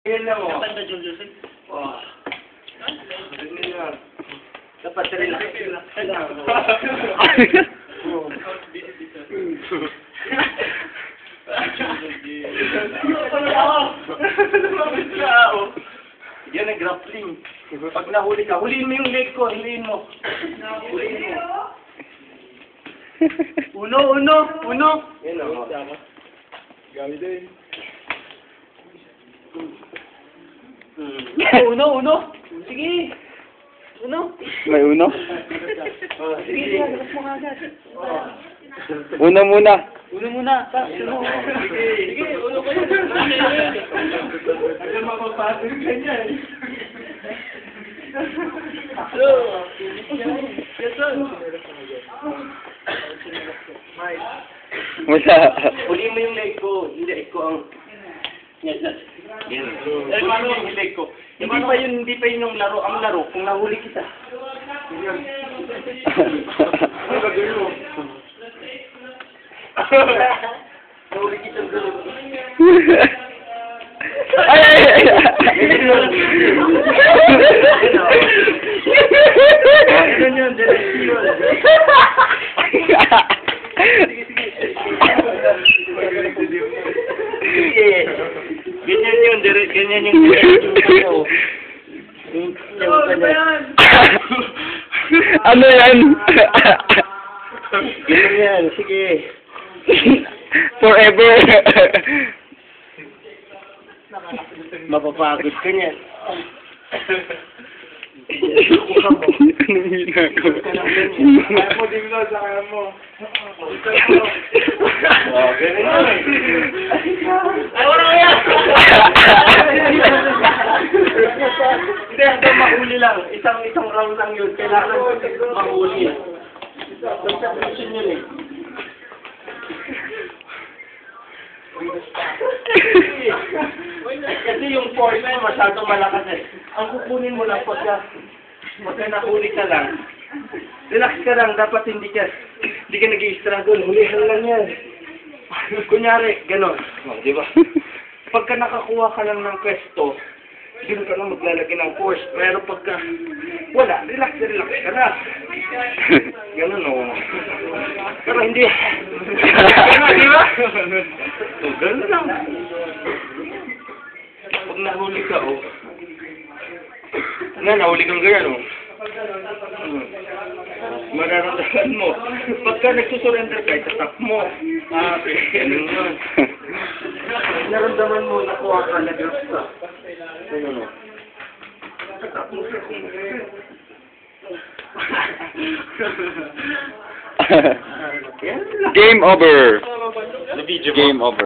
Yan lang mo. Kapag na Joseph. Wow. Ganyan lang. Dapat relax. Yan ang grappling. Pag nahuli ka, huliin mo yung leg ko, huliin mo. Huliin mo. Uno. Yan o. Gawi din. Uno. Sige. Uno. May uno? Sige, labas mo nga agad. Uno muna. Uno muna. Sige, uno ko yun. Alam mapapasok yung ganyan. Wala. Huli mo yung leg ko. Hindi, ikaw ang... Yan. Paano yung leg ko? Hindi pa yun yung laro. Ang laro, kung nahuli kita. Ano gagawin mo? Nahuli kita ang laro. Ay! Ganun yun, direksyon. Sige. Ganyan yun, ganyan yung direksyon. Ano yan? Ganyan yan, sige. Forever. Mapapagod ka niyan. Anong ginagawa? Kaya mo, di mo sa kaya mo. Ganun yun. Ay, wala ko yan! Hindi, hanggang mahuli lang. Isang round lang yun. Kailangan mahuli. Concentration yun eh. Kasi yung force mo masyadong malakas eh. Ang kukunin mo lang pagka nahuli ka lang. Relax ka lang, dapat hindi ka nag-i-struggle. Hulihan lang yan. Kunyari, gano'n. Di ba? Pagka nakakuha ka lang ng pwesto, doon ka lang maglalagay ng force. Pero pagka wala, relax ka na. Gano'n o. Pero hindi. Gano'n, di ba? Gano'n lang. Pag nahuli ka, oh. Nahuli kang ganyan, oh. Mararamdaman mo. Pagka nagsusurrender ka, itatap mo. Ganun yun. Naramdaman mo, nakuha ka, nag-drop ka. Ganun, oh. Itatap mo siya. Game over. The video Game over.